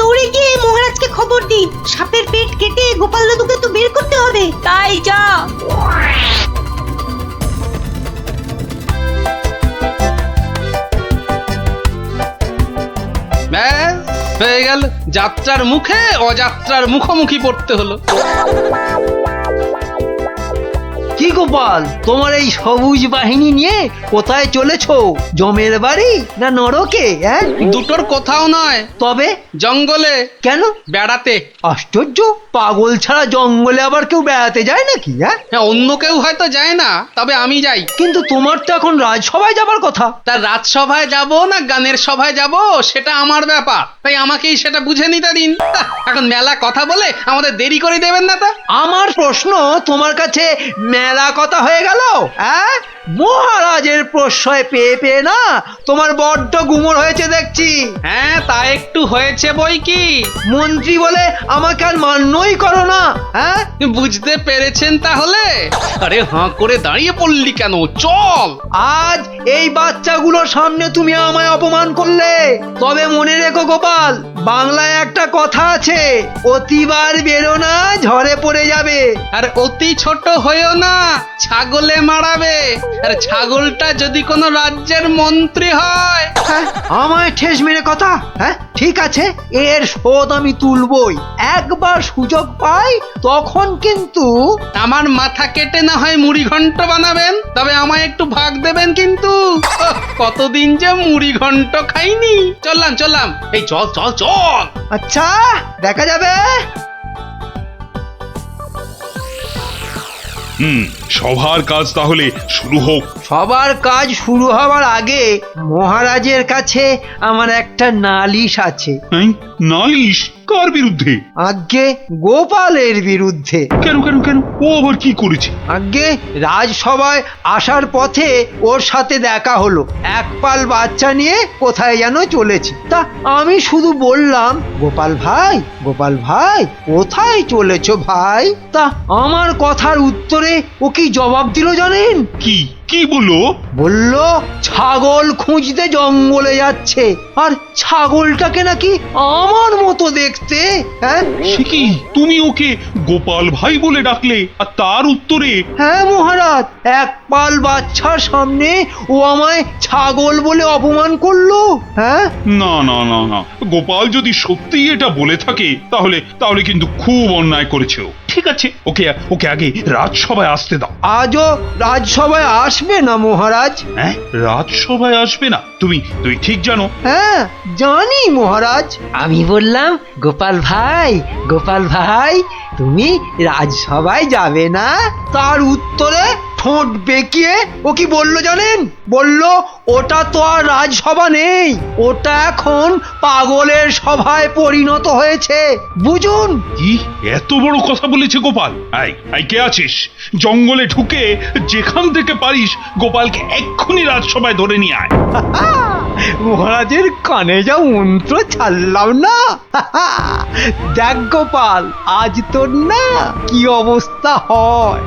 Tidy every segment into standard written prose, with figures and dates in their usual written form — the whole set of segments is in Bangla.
দৌড়ে গিয়ে মহারাজকে খবর দিই। সাপের পেট কেটে গোপাল দাদুকে তো বের করতে হবে। তাই যা। ব্যাস হয়ে গেল, যাত্রার মুখে অযাত্রার মুখোমুখি পড়তে হলো। কি গোপাল, তোমার এই সবুজ বাহিনী নিয়ে কোথায় চলেছো? জমের বাড়ি না নরকে? হ্যাঁ, দুটোর কোথাও নয়, তবে জঙ্গলে কেন? বেড়াতে। আশ্চর্য, পাগল ছাড়া জঙ্গলে আবার কেউ বেড়াতে যায় নাকি? হ্যাঁ, হ্যাঁ, অন্য কেউ হয়তো যায় না, তবে আমি যাই। কিন্তু তোমার তো এখন রাজসভায় যাবার কথা। তার রাজসভায় যাব না গানের সভায় যাব সেটা আমার ব্যাপার, তাই আমাকেই সেটা বুঝে নিতে দিন। এখন মেলা কথা বলে আমাদের দেরি করে দেবেন না। তা আমার প্রশ্ন তোমার কাছে মেলা কথা হয়ে গেল? হ্যাঁ, মহারাজের প্রশ্রয় পেয়ে পেয়ে না তোমার বড্ড গুমর হয়েছে দেখছি। হ্যাঁ, তা একটু হয়েছে বই কি। মন্ত্রী বলে আমাকে আর মান্যই করো না। হ্যাঁ, বুঝতে পেরেছেন তাহলে? আরে হাঁ করে দাঁড়িয়ে পড়লি কেন? চল। আজ এই বাচ্চাগুলোর সামনে তুমি আমায় অপমান করলে। তবে মনে রেখো গোপাল, বাংলায় একটা কথা আছে, অতিবার বেরো না, ঝড়ে পড়ে যাবে। আর অতি ছোট হয়েও না, ছাগলে মারাবে। আর ছাগলটা যদি কোনো রাজ্যের মন্ত্রী হয়। হ্যাঁ, আমায় ঠেস মেরে কথা। হ্যাঁ, ঠিক আছে, এর শোধ আমি তুলবই। একবার সুযোগ পাই তখন কিন্তু। আমার মাথা কেটে না হয় মুড়ি ঘন্ট বানাবেন, তবে আমায় একটু ভাগ দেবেন কিন্তু। কতদিন যে মুড়ি ঘন্ট খাইনি। চললাম, এই চল চল চল। আচ্ছা, দেখা যাবে। সভার কাজ তাহলে শুরু হোক। সবার কাজ শুরু হওয়ার আগে মহারাজের কাছে আমার একটা নালিশ আছে। নালিশ কার বিরুদ্ধে? আজ্ঞে গোপালের বিরুদ্ধে। কেন কেন কেন, ও আবার কি করেছে? আজ্ঞে রাজসভায় আসার পথে ওর সাথে দেখা হলো, এক পাল বাচ্চা নিয়ে কোথায় যেন চলেছে। তা আমি শুধু বললাম, গোপাল ভাই কোথায় চলেছো ভাই? তা আমার কথার উত্তরে ও কি জবাব দিল জানেন? কি কি বললো? বলল ছাগল খুঁজতে জঙ্গলে যাচ্ছে, আর ছাগলটাকে নাকি আমার মতো দেখতে। হ্যাঁ, সে কি, তুমি ওকে গোপাল ভাই বলে ডাকলে, আর তার উত্তরে? হ্যাঁ মহারাজ, এক পাল বাচ্চার সামনে ও আমায় ছাগল বলে অপমান করলো। হ্যাঁ, না না না না, গোপাল যদি সত্যিই এটা বলে থাকে তাহলে তাহলে কিন্তু খুব অন্যায় করেছে ও। ঠিক আছে, ওকে আগে রাজসভায় আসতে দাও। আজও রাজসভায় আসবে না মহারাজ? হ্যাঁ, রাজসভায় আসবে না? তুমি ঠিক জানো? হ্যাঁ, জানি মহারাজ। আমি বললাম, গোপাল ভাই তুমি রাজসভায় যাবে না? তার উত্তরে ঠোঁট বেঁকিয়ে ও কি বললো জানেন? বলল ওটা তো আর রাজসভা নেই, ওটা এখন পাগলের সভায় পরিণত হয়েছে। বুঝুন। কি এত বড় কথা বলেছে গোপাল? আই কে আছিস? জঙ্গলে ঢুকে যেখান থেকে পারিস গোপালকে এক্ষুনি রাজসভায় ধরে নিয়ে আয়। মহারাজের কানে যা মন্ত্র ছাড়লাম না। দেখ গোপাল, আজ তোর না কি অবস্থা হয়।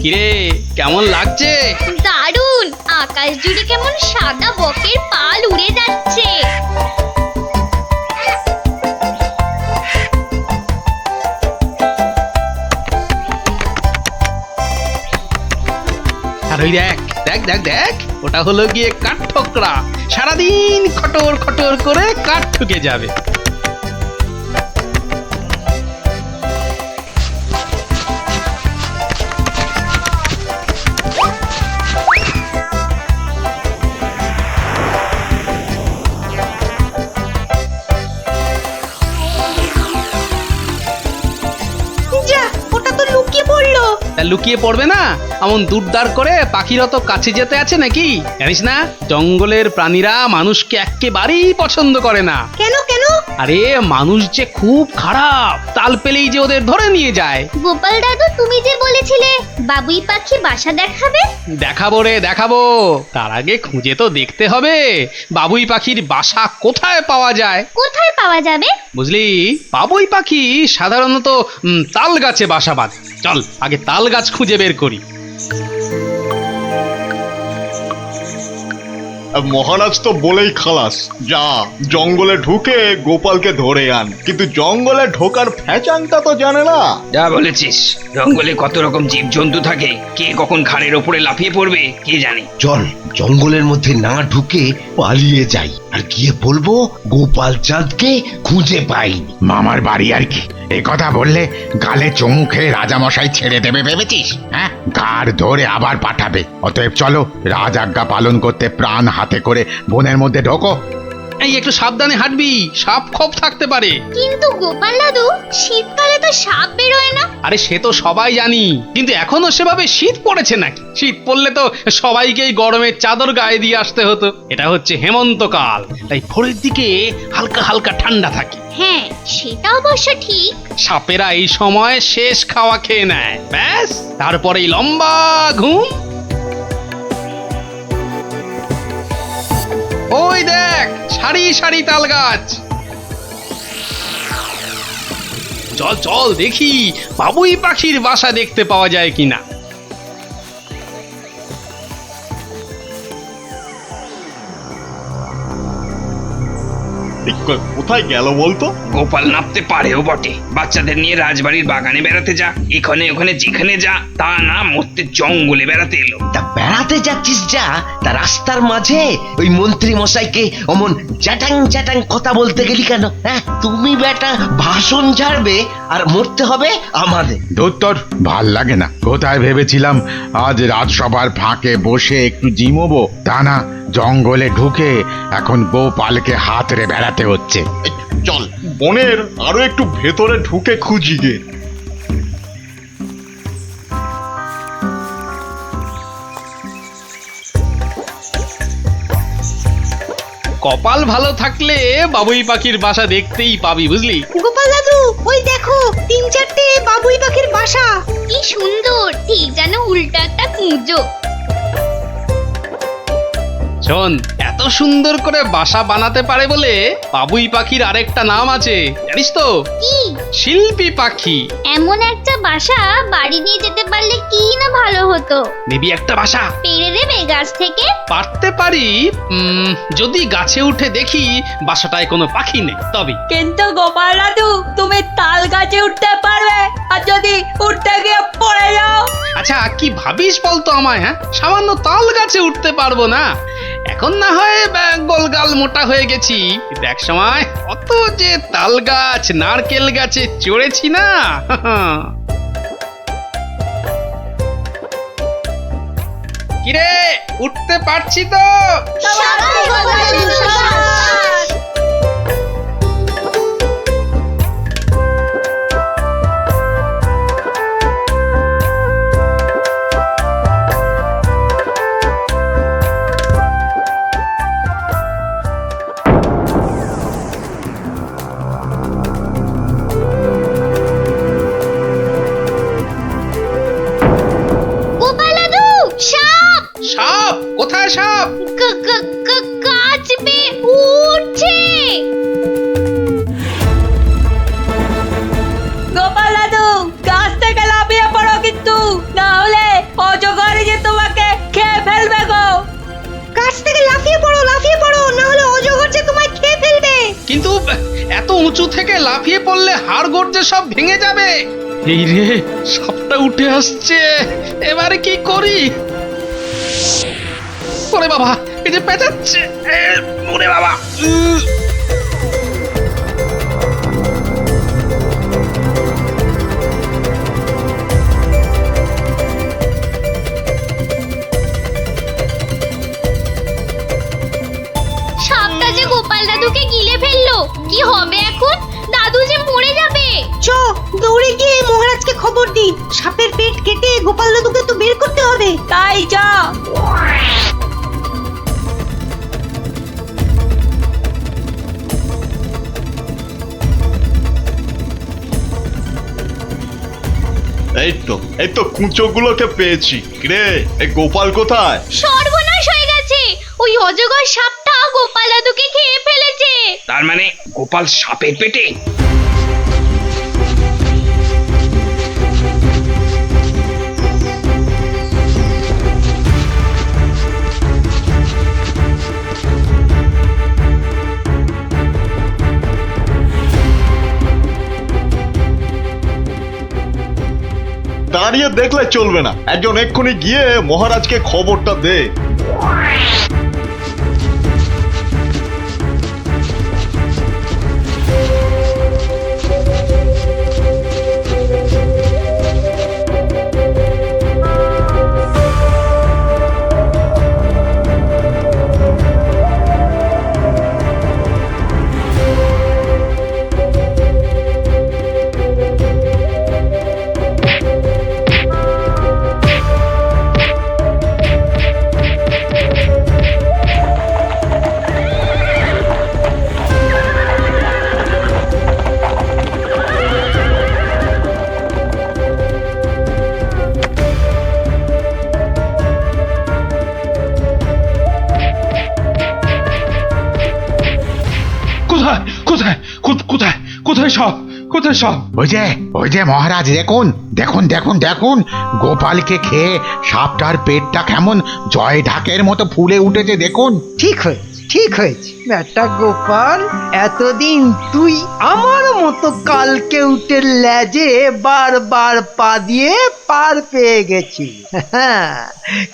কিরে, কেমন লাগছে? দারুণ, আকাশ জুড়ে কেমন সাদা বকের পাল উড়ে যাচ্ছে। আর ওই দেখ দেখ দেখ দেখ, ওটা হলো গিয়ে কাঠ ঠোকরা। সারাদিন খটর খটর করে কাঠ ঠুকে যাবে। যা, ওটা তো লুকিয়ে পড়লো। তা লুকিয়ে পড়বে না? এমন দুরদার করে পাখিরা তো কাছে যেতে আছে নাকি? জানিস না, জঙ্গলের প্রাণীরা মানুষকে একেবারেই পছন্দ করে না। কেন? আরে মানুষ যে খুব খারাপ, তাল পেলেই যে ওদের ধরে নিয়ে যায়। গোপাল দাদু, তুমি যে বলেছিলে বাবুই পাখি বাসা দেখাবে। দেখাবো রে, দেখাবো। তার আগে খুঁজে তো দেখতে হবে বাবুই পাখির বাসা কোথায় পাওয়া যায়। কোথায় পাওয়া যাবে? বুঝলি, বাবুই পাখি সাধারণত তাল গাছে বাসা বাঁধে। চল আগে তাল গাছ খুঁজে বের করি। মহারাজ তো বলেই খালাস, যা জঙ্গলে ঢুকে গোপালকে ধরে আন। কিন্তু জঙ্গলে ঢোকার ফ্যাচাংটা তো জানে না। যা বলেছিস, জঙ্গলে কত রকম জীবজন্তু থাকে, কে কখন ঘাড়ের ওপরে লাফিয়ে পড়বে কে জানে। চল জঙ্গলের মধ্যে না ঢুকে পালিয়ে যাই, আর গিয়ে বলবো গোপাল চাঁদকে খুঁজে পাইনি। মামার বাড়ি আর কি, এই কথা বললে গালে চুমু খেয়ে রাজামশাই ছেড়ে দেবে ভেবেছিস? হ্যাঁ, গাড় ধরে আবার পাঠাবে। অতএব চলো, রাজ আজ্ঞা পালন করতে প্রাণ হাতে করে বনের মধ্যে ঢোকো। এই একটু সাবধানে হাঁটবি, সাপ খোপ থাকতে পারে। কিন্তু গোপাল দাদু, শীতকালে তো সাপ বেরোয় না। আরে সে তো সবাই জানি, কিন্তু এখনো সেভাবে শীত পড়েছে নাকি? শীত পড়লে তো সবাইকেই গরমের চাদর গায়ে দিয়ে আসতে হতো। এটা হচ্ছে হেমন্তকাল, তাই ভোরের দিকে হালকা হালকা ঠান্ডা থাকে। হ্যাঁ, সেটা অবশ্য ঠিক। সাপেরা এই সময় শেষ খাওয়া খেয়ে নেয়, ব্যাস তারপরেই লম্বা ঘুম। ওই দেখ, সারি সারি তাল গাছ। চল চল দেখি বাবুই পাখির বাসা দেখতে পাওয়া যায় কিনা। কোথায় গেল বলতো? গোপাল নাপতে পারেও বটে, বাচ্চাদের নিয়ে রাজবাড়ির বাগানে বেড়াতে যা, এখানে ওখানে যেখানে যা, তা না মরতে জঙ্গলে বেড়াতে এলো। তা বেড়াতে যাচ্ছিস যা, তা রাস্তার মাঝে ওই মন্ত্রী মশাইকে অমন চ্যাটাং চ্যাটাং কথা বলতে গেলি কেন? হ্যাঁ, তুমি বেটা ভাষণ ঝাড়বে আর মরতে হবে আমাদের। দোত্তর ভাল লাগে না। কোথায় ভেবেছিলাম আজ রাজসভার ফাঁকে বসে একটু জিমোবো, তা না জঙ্গলে ঢুকে এখন গোপালকে হাতড়ে বেড়াতে হচ্ছে। এই, চল বনের আরো একটু ভেতরে ঢুকে খুঁজি গে। কপাল ভালো থাকলে বাবুই পাখির বাসা দেখতেই পাবি, বুঝলি? গোপাল দাদু, ওই দেখো 3-4টে বাবুই পাখির বাসা। কি সুন্দর, ঠিক যেন উল্টো একটা কুঁজো। শোন, এত সুন্দর করে বাসা বানাতে পারে বলে বাবুই পাখির আরেকটা নাম আছে, জানিস তো? কি? শিল্পী পাখি। এমন একটা বাসা বাড়ি নিয়ে যেতে পারলে কি না ভালো হতো। নেবি একটা বাসা? পেরে দেবে গাছ থেকে? পারতে পারি, যদি গাছে উঠে দেখি বাসাটায় কোনো পাখি নেই তবে। কিন্তু গোপাল দাদু, তুমি তাল গাছে উঠতে পারবে? আর যদি উঠতে গিয়ে পড়ে যাও? আচ্ছা কি ভাবিস বলতো আমায়? হ্যাঁ, সামান্য তাল গাছে উঠতে পারবো না? এখন না হয় গোলগাল মোটা হয়ে গেছি, কিন্তু এক সময় কত যে তাল গাছ নারকেল গাছে চড়েছি না। কিরে, উঠতে পারছি তো? গোপাল দাদু, সাপ! সাপ? কোথায় সাপ? গাছ বেয়ে উঠছে। গোপাল দাদু, গাছ থেকে লাফিয়ে পড়ো, কিন্তু না হলে অজগর যে তোমাকে খেয়ে ফেলবে গো। গাছ থেকে লাফিয়ে পড়ো, না হলে অজগর যে তোমায় খেয়ে ফেলবে। কিন্তু এত উঁচু থেকে লাফিয়ে পড়লে হাড় গর্জে সব ভেঙে যাবে। এই রে, সাপটা উঠে আসছে, এবারে কি করি? ওরে বাবা, এই যে পেঁচাচ্ছে, ওরে বাবা। সাপটা যে গোপাল দাদুকে গিলে ফেললো, কি হবে এখন? দাদু যে মরে যাবে। চ, দৌড়ে গিয়ে মহারাজকে খবর দি। সাপের পেট কেটে গোপাল দাদুকে তো বের করতে হবে। তাই যা। এই তো কুঁচোগুলোকে পেয়েছি। রে, এই গোপাল কোথায়? সর্বনাশ হয়ে গেছে, ওই অজগর সাপটা গোপাল দাদুকে খেয়ে ফেলেছে। তার মানে গোপাল সাপের পেটে? দাঁড়িয়ে দেখলে চলবে না, একজন এক্ষুনি গিয়ে মহারাজকে খবরটা দে। কোথায় কোথায় কোথায় কোথায় সব কোথায় সব? ওই যে মহারাজ, দেখুন দেখুন দেখুন দেখুন, গোপালকে খেয়ে সাপটার পেটটা কেমন জয় ঢাকের মতো ফুলে উঠেছে দেখুন। ঠিক হয়েছে বেটা গোপাল, এতদিন তুই আমার মতো কালকে উঠে লেজে বারবার পা দিয়ে পার পেয়ে গেছি।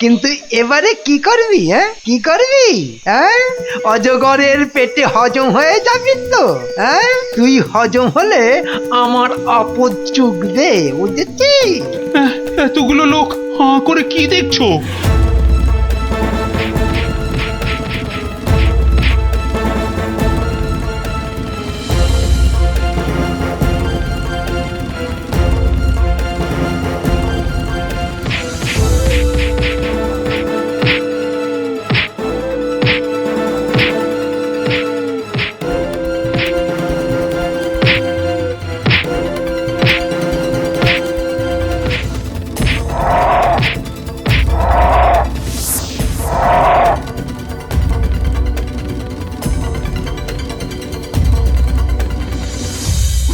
কিন্তু এবারে কি করবি? কি করবি? অজগরের পেটে হজম হয়ে যাবি তো? তুই হজম হলে আমার আপদ চুকবে, বুঝেছিস? এতগুলো লোক হাঁ করে কি দেখছো?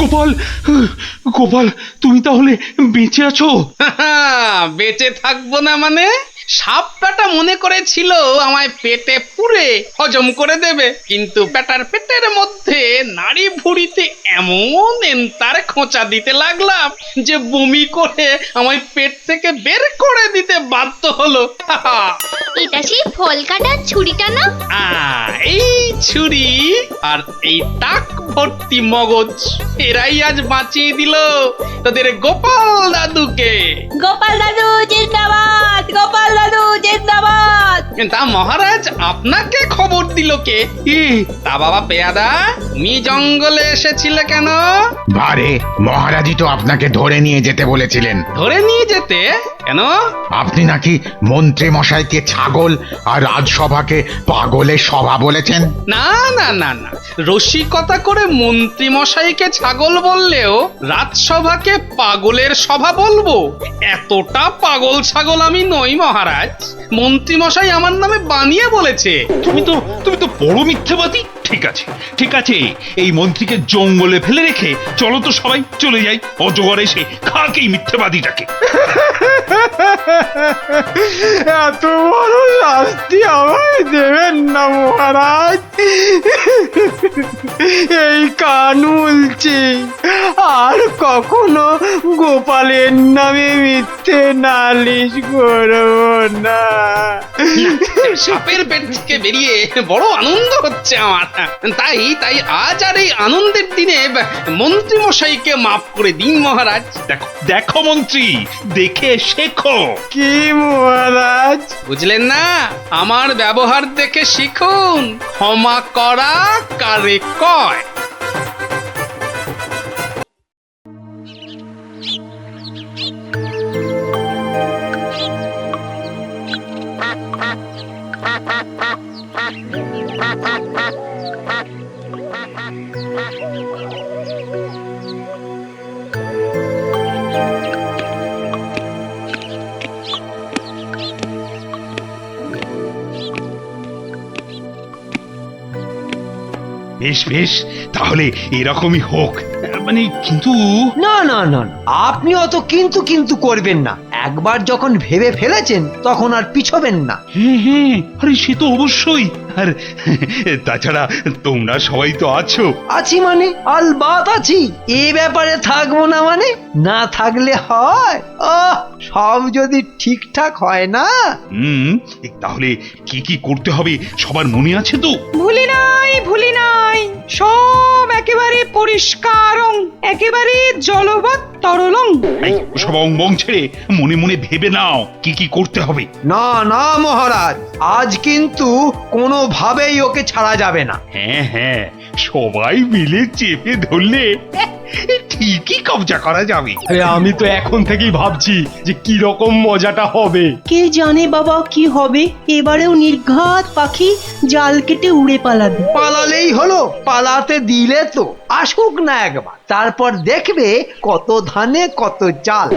গোপাল, গোপাল, তুমি তাহলে বেঁচে আছো? বেঁচে থাকবো না মানে? সাপ বেটা মনে করেছিল আমায় পেটে পুরে হজম করে দেবে, কিন্তু বেটার পেটের মধ্যে নাড়ি ভুঁড়িতে এমন এন্তার খোঁচা দিতে লাগলাম যে বমি করে আমায় পেট থেকে বের করে দিতে বাধ্য হলো। এটা সেই ফল কাটার ছুরিটা না? এই ছুরি আর এই টাক ভর্তি মগজ, এরাই আজ বাঁচিয়ে দিল তোদের গোপাল দাদুকে। গোপাল দাদু জিন্দাবাদ, গোপাল দাদু জিন্দাবাদ। তা মহারাজ আপনাকে খবর দিল কে? তা বাবা পেয়াদা, তুমি জঙ্গলে এসেছিলে কেন? বারে, মহারাজই তো আপনাকে ধরে নিয়ে যেতে বলেছিলেন। ধরে নিয়ে যেতে? কেন? আপনি নাকি মন্ত্রী মশাইকে ছাগল আর রাজসভাকে পাগলের সভা বলেছেন। না না না না, রসিকতা করে মন্ত্রী মশাইকে ছাগল বললেও রাজসভাকে পাগলের সভা বলবো? এতটা পাগল ছাগল আমি নই মহারাজ, মন্ত্রী মশাই আমার নামে বানিয়ে বলেছে। তুমি তো বড় মিথ্যাবাদী। ঠিক আছে, এই মন্ত্রীকে জঙ্গলে ফেলে রেখে চলো তো সবাই চলে যাই, অজগর এসে খাক এই মিথ্যাবাদীটাকে। এত বড় শাস্তি আমায় দেবেন না মহারাজ, এই কান উলছি, আর কখনো গোপালের নামে মিথ্যে নালিশ করব না। সাপের পেট থেকে বেরিয়ে বড় আনন্দ হচ্ছে আমার, তাই আজ আর এই আনন্দের দিনে মন্ত্রী মশাইকে মাফ করে দিন মহারাজ। দেখো মন্ত্রী, দেখে শেখো। কি মহারাজ? বুঝলেন না? আমার ব্যবহার দেখে শিখুন, ক্ষমা করা কারে কয়। বেশ, তাহলে এরকমই হোক। মানে কিন্তু না, আপনি অত কিন্তু করবেন না। একবার যখন ভেবে ফেলেছেন তখন আর পিছবেন না। হ্যাঁ হ্যাঁ, আরে সে তো অবশ্যই। আর তাছাড়া তোমরা সবাই তো আছো। আছি মানে আলবাত আছি, এ ব্যাপারে থাকবো না মানে? না থাকলে হয়? সব যদি ঠিকঠাক হয় না। তাহলে কি কি করতে হবে সবার মনে আছে তো? ভুলি নাই, সব একেবারে পরিষ্কার, একেবারে জলবৎ তরলং। এই সব অঙ্গং ছেড়ে মনে মনে ভেবে নাও কি কি করতে হবে। না না মহারাজ, আজ কিন্তু কোনোভাবেই ওকে ছাড়া যাবে না। হ্যাঁ হ্যাঁ, সবাই মিলে চেপে ধরলে ঠিকই কবজা করা যাবে। আমি তো এখন থেকেই ভাবছি যে কি রকম মজাটা হবে। কে জানে বাবা কি হবে, এবারেও নির্ঘাত পাখি জাল কেটে উড়ে পালাবে। পালালেই হলো, পালাতে দিলে তো আসুক না একবার, তারপর দেখবে কত ধানে কত চাল।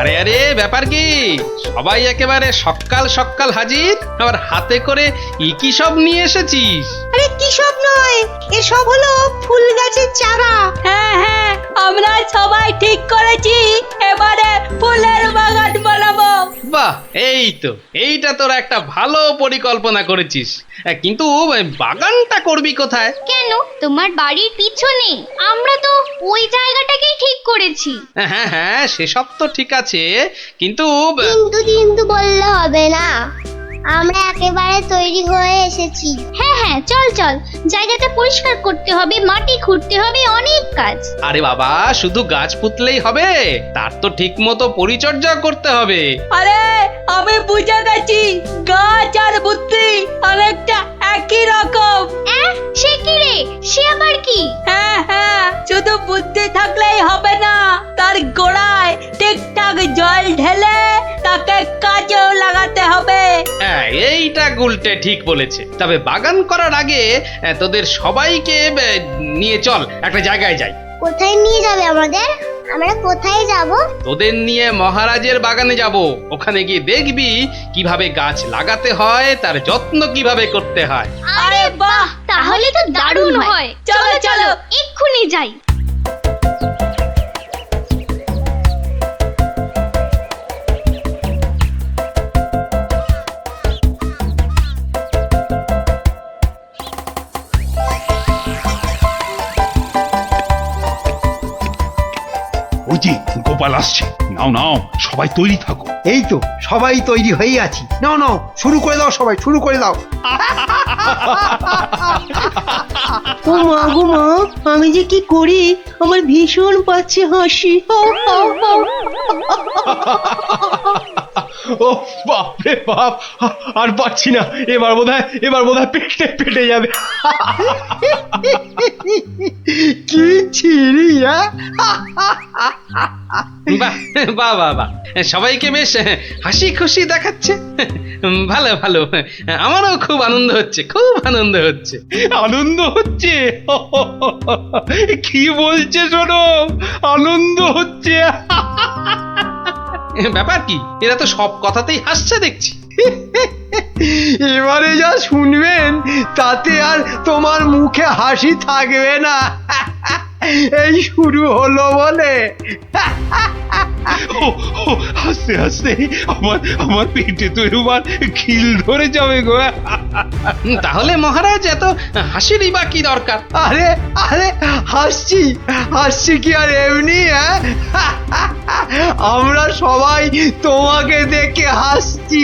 আরে আরে ব্যাপার কি, সবাই একেবারে সকাল সকাল হাজির, আবার হাতে করে কি সব নিয়ে এসেছিস? আরে কি সব নয়, এসব হলো ফুল গাছের চারা। হ্যাঁ হ্যাঁ, আমরা সবাই ঠিক করেছি এবারে ফুলের বাগান বানাবো। বাহ, এইটা তোরা একটা ভালো পরিকল্পনা করেছিস, কিন্তু বাগানটা করবি কোথায়? কেন, তোমার বাড়ির পিছনে। আমরা তো ওই জায়গাটাকেই ঠিক করেছি। হ্যাঁ হ্যাঁ, সেসব তো ঠিক আছে, কিন্তু কিন্তু বললে হবে না, আমরা একেবারে তৈরি হয়ে এসেছি। হ্যাঁ হ্যাঁ, চল চল, জায়গাটা পরিষ্কার করতে হবে, মাটি খুঁড়তে হবে, অনেক কাজ। আরে বাবা, শুধু গাছ পুতলেই হবে? তার তো ঠিক মতো পরিচর্যা করতে হবে। আরে আমি বুঝে গেছি, গাছ আর বুদ্ধি অনেকটা একই রকম। সে কি রে, সে আবার কি? হ্যাঁ হ্যাঁ, শুধু বুদ্ধি থাকলেই হবে না, তার গোড়ায় ঠিকঠাক জল ঢেলে তাকে কাজেও লাগাতে হবে। হ্যাঁ, এইটা গুলটে ঠিক বলেছে। তবে বাগান করার আগে তোদের সবাইকে নিয়ে চল একটা জায়গায় যাই। কোথায় নিয়ে যাবে আমাদের? আমরা কোথায় যাব? তোদের নিয়ে মহারাজের বাগানে যাব। ওখানে গিয়ে দেখবি কিভাবে গাছ লাগাতে হয়, তার যত্ন কিভাবে করতে হয়। আরে বাহ, তাহলে তো দারুণ হয়। চলো চলো, এক্ষুনি যাই। ওই যে গোপাল আসছে, নাও নাও সবাই তৈরি থাকো। এই তো সবাই তৈরি হয়ে আছি, নাও নাও শুরু করে দাও, সবাই শুরু করে দাও। ও মা গো মা, আমি যে কি করি, আমার ভীষণ পাচ্ছে হাসি। ও বাপ রে বাপ, আর পাচ্ছি না, এবার বোধহয় পেটে যাবে। কি ছিড়ি! বাহ বাহ বাহ বাহ, সবাইকে বেশ হাসি খুশি দেখাচ্ছে। ভালো ভালো, আমারও খুব আনন্দ হচ্ছে, খুব আনন্দ হচ্ছে। আনন্দ হচ্ছে? কি বলছে শোনো, আনন্দ হচ্ছে? ব্যাপার কি, এরা তো সব কথাতেই হাসছে দেখছি। এবারে যা শুনবেন তাতে আর তোমার মুখে হাসি থাকবে না। এই শুরু হলো বলে। হাসতে হাসতে আমার পেটে তো এবার খিল ধরে যাবে গো। তাহলে মহারাজ এত হাসিরই বা কি দরকার? আরে আরে হাসছি কি আর এমনি? আমরা সবাই তোমাকে দেখে হাসছি।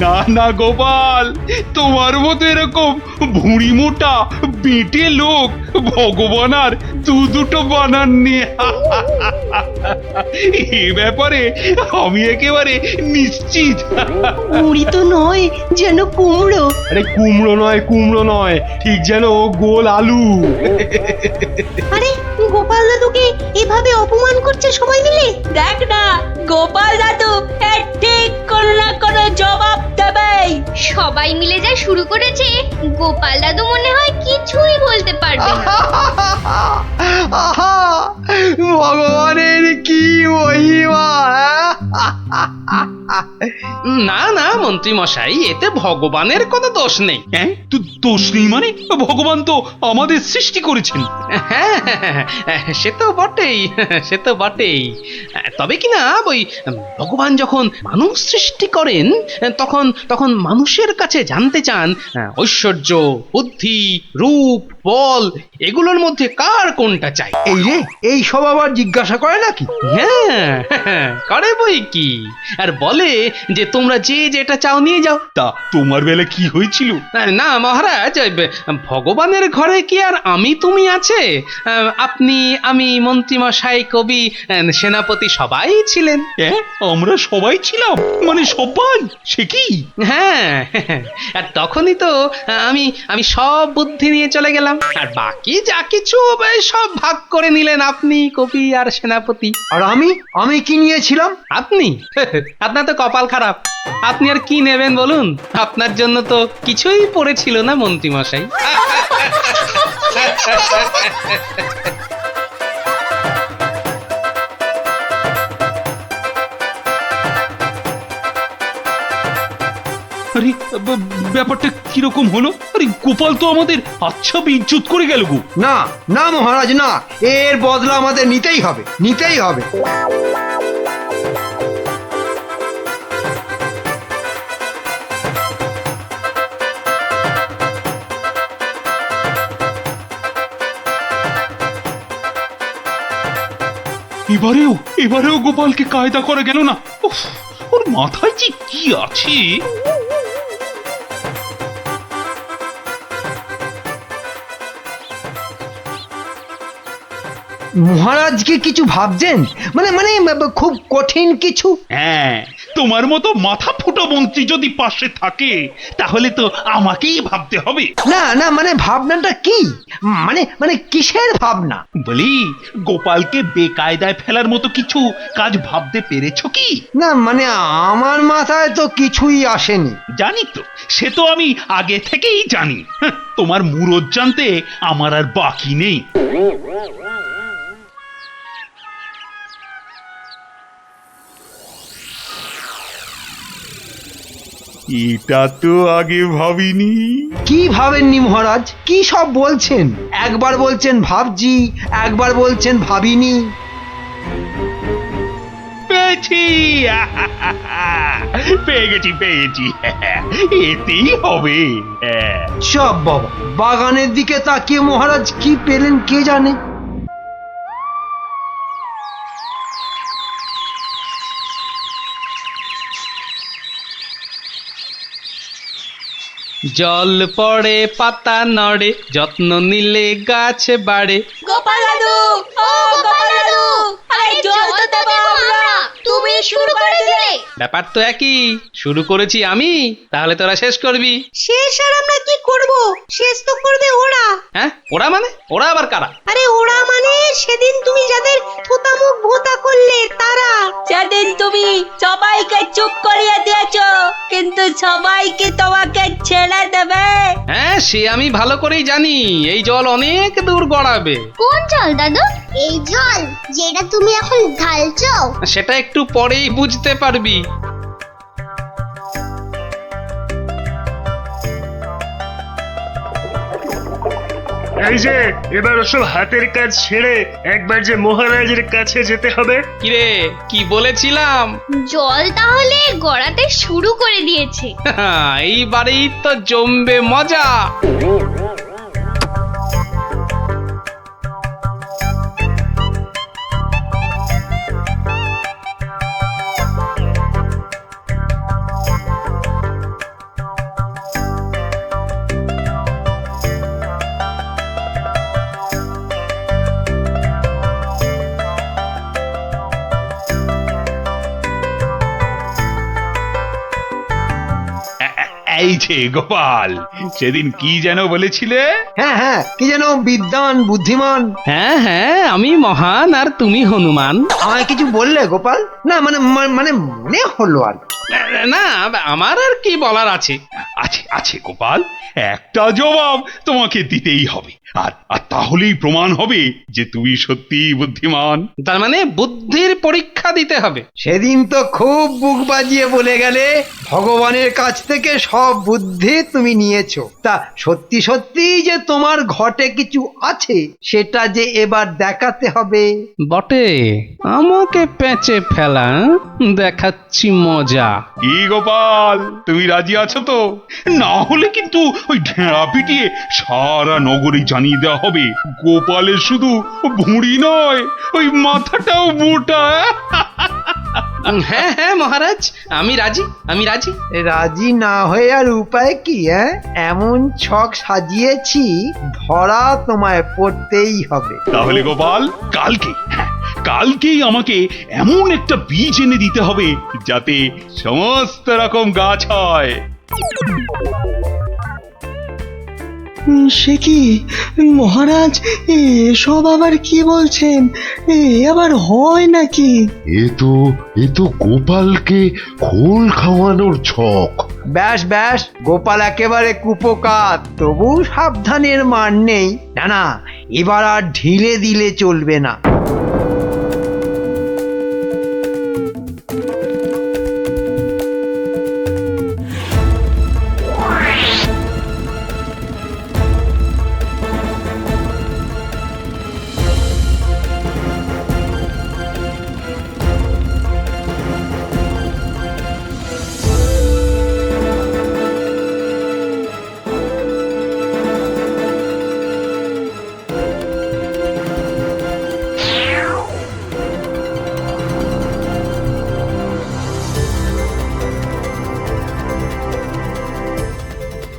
না না গোপাল, তোমার মতো এরকম ভুঁড়ি মোটা বেটে লোক ভগবান আর দুটো বানাননি। এ ব্যাপারে আমি একেবারে নিশ্চিত। মুড়ি তো নয়, যেন কুমড়ো। আরে কুমড়ো নয়, ঠিক যেন গোল আলু। আরে গোপাল দাদুকে এভাবে অপমান করছে সবাই মিলে। দেখ না, গোপাল দাদু এর ঠিক কোনো না কোনো জবাব দেবেই। সবাই মিলে যা শুরু করেছে, গোপাল দাদু মনে হয় কিছুই বলতে পারবে না। আহা, ভগবানের কি মহিমা! না না মন্ত্রী মশাই, এতে ভগবানের কোনো দোষ নেই। হ্যাঁ তো দোষ নেই মানে? ভগবান তো আমাদের সৃষ্টি করেছেন। হ্যাঁ, সে তো বটেই, সে তো বটেই। তবে কি না, ওই ভগবান যখন মানুষ সৃষ্টি করেন তখন তখন মানুষের কাছে জানতে চান ঐশ্বর্য, বুদ্ধি, রূপ, বল এগুলোর মধ্যে কার কোনটা চাই। এই রে, এই সব আবার জিজ্ঞাসা করে নাকি? হ্যাঁ, করে বই কি, আর বলে যে তোমরা যে যেটা চাও নিয়ে যাও। তা তোমার বেলা কি হয়েছিল? না মহারাজ, ওই ভগবানের ঘরে কি আর আমি তুমি আছে? আপনি, আমি, মন্ত্রীমশাই, কবি, সেনাপতি সবাই ছিলেন। হ্যাঁ, আমরা সবাই ছিলাম, মানে সবাই? সে কি? হ্যাঁ, আর তখনই তো আমি আমি সব বুদ্ধি নিয়ে চলে গেলাম, আর বাকি যা কিছু সব ভাগ করে নিলেন আপনি, কবি আর সেনাপতি। আর আমি কি নিয়েছিলাম? আপনি? আপনার তো কপাল খারাপ, আপনি আর কি নেবেন বলুন? আপনার জন্য তো কিছুই পড়েছিল না মন্ত্রী মশাই। আরে ব্যাপারটা কিরকম হলো? আরে গোপাল তো আমাদের আচ্ছা বেইজ্জত করে গেল গো। না না মহারাজ, না, এর বদলা আমাদের নিতেই হবে, নিতেই হবে। এবারেও গোপালকে কায়দা করা গেল না। উফ, ওর মাথায় যে কি আছে! মহারাজ কি কিছু ভাবছেন? মানে মানে খুব কঠিন কিছু? হ্যাঁ, তোমার মতো মাথা ফুটো মন্ত্রী যদি পাশে থাকে তাহলে তো আমাকেই ভাবতে হবে। না না, মানে ভাবনাটা কি? মানে মানে কিসের ভাবনা? বলি, গোপালকে বেকায়দায় ফেলার মতো কিছু কাজ ভাবতে পেরেছো কি? না মানে আমার মাথায় তো কিছুই আসেনি। জানি তো, সে তো আমি আগে থেকেই জানি। তোমার মুরদ জানতে আমার আর বাকি নেই। এটা তো আগে ভাবিনি। কি ভাবেননি মহারাজ? কি সব বলছেন? একবার বলছেন ভাবছি, একবার বলছেন ভাবিনি। পেয়েছি, পেয়ে গেছি, এতেই হবে। সব বাবা, বাগানের দিকে তাকিয়ে মহারাজ কি পেলেন কে জানে। জল পড়ে, পাতা নড়ে, যত্ন নিলে গাছ বাড়ে। গোপাল দাদু, ও গোপাল দাদু, আরে জল তো দেবো আমরা, তুমি শুরু করে দিলে। ব্যাপার তো একই, শুরু করেছি আমি, তাহলে তোরা শেষ করবি। শেষ আর আমরা কি করব? শেষ তো করবে ওরা। হ্যাঁ, ওরা মানে? ওরা আবার কারা? আরে ওরা মানে সেদিন তুমি যাদের থোতা মুখ ভোতা করলে তারা। সেদিন তুমি সবাইকে চুপ করিয়ে দিয়েছো, কিন্তু সবাইকে তোমাকে ছেড়ে দেবে। হ্যাঁ, সে আমি ভালো করেই জানি, এই জল অনেক দূর গড়াবে। কোন জল দাদু? এই জল যেটা তুমি এখন ঢালছো? সেটা একটু পরেই বুঝতে পারবি। এই যে এবার ওসব হাতের কাজ ছেড়ে একবার যে মহারাজের কাছে যেতে হবে। কিরে, কি বলেছিলাম? জল তাহলে গড়াতে শুরু করে দিয়েছে। এইবারেই তো জমবে মজা। এই যে গোপাল, সেদিন কি যেন বলেছিলে? হ্যাঁ হ্যাঁ, কি যেন বিদ্বান বুদ্ধিমান। হ্যাঁ হ্যাঁ, আমি মহান আর তুমি হনুমান। আমায় কিছু বললে গোপাল? না মানে মানে মনে হলো আর কি। না, আমার আর কি বলার আছে। আছে আছে গোপাল, একটা জবাব তোমাকে দিতেই হবে, আর আর তাহলেই প্রমাণ হবে যে তুমি সত্যিই বুদ্ধিমান। তার মানে বুদ্ধির পরীক্ষা দিতে হবে। সেদিন তো খুব বুক বাজিয়ে বলে গেলে ভগবানের কাছ থেকে সব বুদ্ধি তুমি নিয়েছো। তা সত্যি সত্যি যে তোমার ঘটে কিছু আছে সেটা যে এবার দেখাতে হবে। বটে, আমাকে পেঁচে ফেলা, দেখাচ্ছি মজা। কি গোপাল, তুমি রাজি আছো তো? না হলে কিন্তু ওই ঢেঁড়া পিটিয়ে সারা নগরে জানিয়ে দেওয়া হবে গোপালের শুধু ভুঁড়ি নয়, ওই মাথাটাও মোটা। হ্যাঁ হ্যাঁ মহারাজ, আমি রাজি, আমি রাজি। রাজি না হয়ে আর উপায় কি? এমন ছক সাজিয়েছি, ধরা তোমায় পড়তেই হবে। তাহলে গোপাল, কালকেই আমাকে এমন একটা বীজ এনে দিতে হবে যাতে সমস্ত রকম গাছ হয়। সে কি মহারাজ, এসব আবার কি বলছেন? এ আবার হয় নাকি? এ তো গোপালকে খোল খাওয়ানোর ছক। ব্যাস ব্যাস, গোপাল একেবারে কুপোকাত, তবু সাবধানের মান নেই। না না, এবার আর ঢিলে দিলে চলবে না।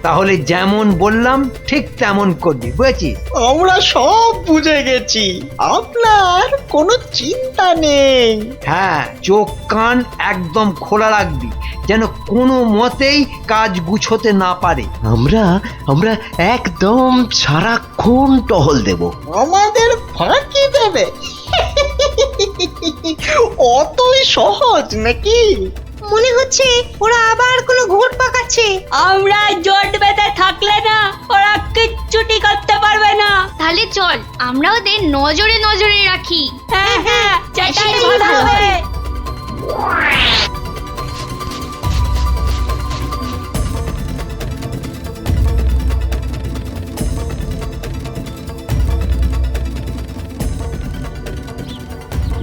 তাহলে যেমন বললাম ঠিক তেমন করবি, বুঝেছিস? আমরা সব বুঝে গেছি, আপনার কোনো চিন্তা নেই। হ্যাঁ, চোখ কান একদম খোলা রাখবি, যেন কোনো মতেই কাজ গুছোতে না পারে। আমরা একদম সারাক্ষণ টহল দেব। আমাদের ফাঁকি দেবে? অতই সহজ নাকি? মনে হচ্ছে ওরা আবার কোনো ঘোর পাকাচ্ছে। আমরা জোট বেঁধে থাকলে না ওরা কিচ্ছুটি করতে পারবে না। তাহলে চল আমরা ওদের নজরে নজরে রাখি। হ্যাঁ হ্যাঁ, সেটাই ভালো হবে।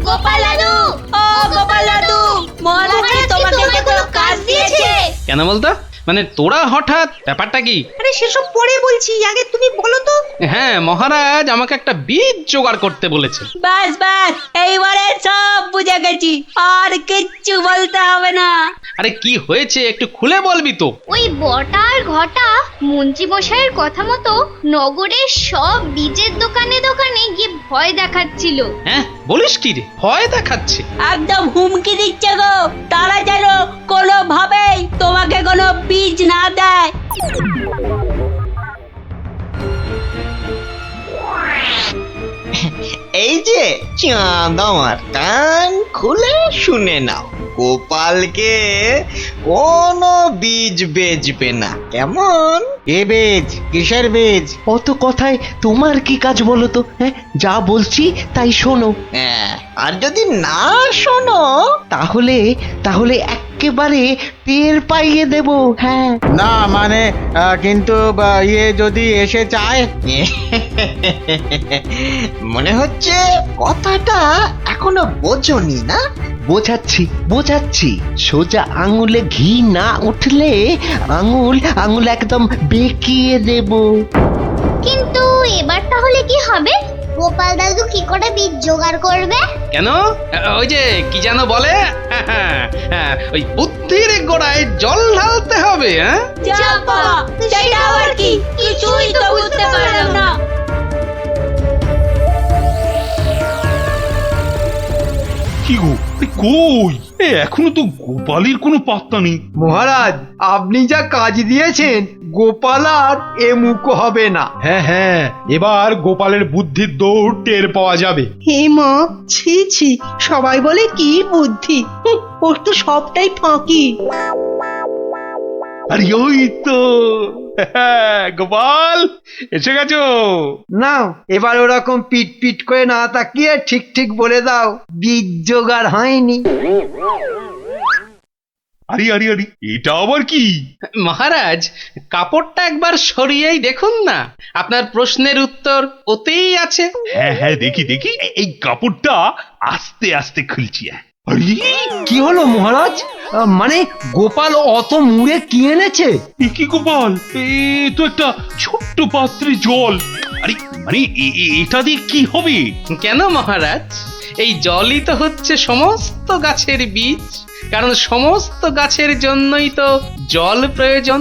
গোপাল দাদু, ও গোপাল দাদু, মহারাজ কি তোমাকে কোনো কাজ দিয়েছে? কেন বলতো? মানে তোরা হঠাৎ, ব্যাপারটা কি? আরে সেসব পরে বলছি, আগে তুমি বলো তো। হ্যাঁ, মহারাজ আমাকে একটা বীজ জোগাড় করতে বলেছে। বাস বাস, এইবারে সব বুঝে গেছি, আর কিচ্ছু বলতে হবে না। আরে কি হয়েছে একটু খুলে বলবি তো? ওই বটা আর ঘটা মন্ত্রী মশাইয়ের কথা মতো নগরের সব বীজের দোকানে দোকানে গিয়ে ভয় দেখাচ্ছিল। হ্যাঁ, বলিস কি রে? ভয় দেখাচ্ছে? একদম হুমকি দিচ্ছে গো, তারা যেন কোনোভাবেই তোমাকে কোনো বীজ না দেয়। এই যে চাঁদ, আমার কান খুলে শুনে নাও, গোপালকে কোনো বীজ বেচবে না, কেমন? এ বীজ কিসের বীজ? অত কথায় তোমার কি কাজ বলো তো? হ্যাঁ, যা বলছি তাই শোনো। হ্যাঁ, আর যদি না শোনো তাহলে একেবারে টের পাইয়ে দেব। হ্যাঁ না মানে কিন্তু ইয়ে যদি এসে চায়। মনে হচ্ছে কথাটা এখনো বোঝনি না? বোঝাচ্ছি। সোজা আঙুলে ঘি না উঠলে আঙুল একদম বেঁকিয়ে দেব। কিন্তু এবার তাহলে কি হবে? গোপাল দাদু কি করে বীজ জোগাড় করবে? কেন? ওই যে কি যেন বলে, ওই বুদ্ধির গোড়ায় জল ঢালতে হবে। হ্যাঁ, যা বাবা, সেটা আবার কি? কিছুই তো বুঝতে পারলাম না। কি গো, কই এখনো তো গোপালের কোনো পাত্তা নেই। মহারাজ আপনি যা কাজ দিয়েছেন গোপাল আর এ মুখ হবে না। হ্যাঁ হ্যাঁ, এবার গোপালের বুদ্ধির দৌড় টের পাওয়া যাবে। হে মা, ছি ছি, সবাই বলে কি বুদ্ধি, ওর তো সবটাই ফাঁকি। আরে ওই তো গোপাল এসে গেছো। না এবার ওরকম পিট পিট করে না তাকিয়ে ঠিক ঠিক বলে দাও বীজ জোগাড় হয়নি। আরে আরে আরে, এটা আবার কি? মহারাজ, কাপড়টা একবার সরিয়েই দেখুন না, আপনার প্রশ্নের উত্তর ওতেই আছে। হ্যাঁ হ্যাঁ, দেখি দেখি, এই কাপড়টা আস্তে আস্তে খুলছি। আরে কি হলো মহারাজ? মানে গোপাল অত মুড়ে কি এনেছে? এ কি গোপাল, এ তো একটা ছোট্ট পাত্রে জল। আরে মানে এটা দিয়ে কি হবে? কেন মহারাজ, এই জলই তো হচ্ছে সমস্ত গাছের বীজ, কারণ সমস্ত গাছের জন্যই তো জল প্রয়োজন।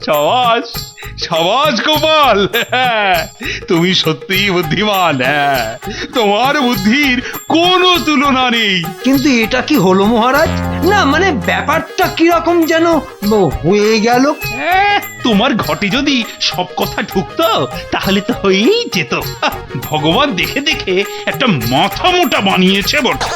সাবাস সাবাস গোপাল, তুমি সত্যিই বুদ্ধিমান। তোমার বুদ্ধির কোনো তুলনা নেই। কিন্তু এটা কি হলো মহারাজ? না মানে ব্যাপারটা কিরকম যেন হয়ে গেল। তোমার ঘটে যদি সব কথা ঢুকতো তাহলে তো হয়েই যেত। ভগবান দেখে দেখে একটা মাথা মোটা বানিয়েছে বটে।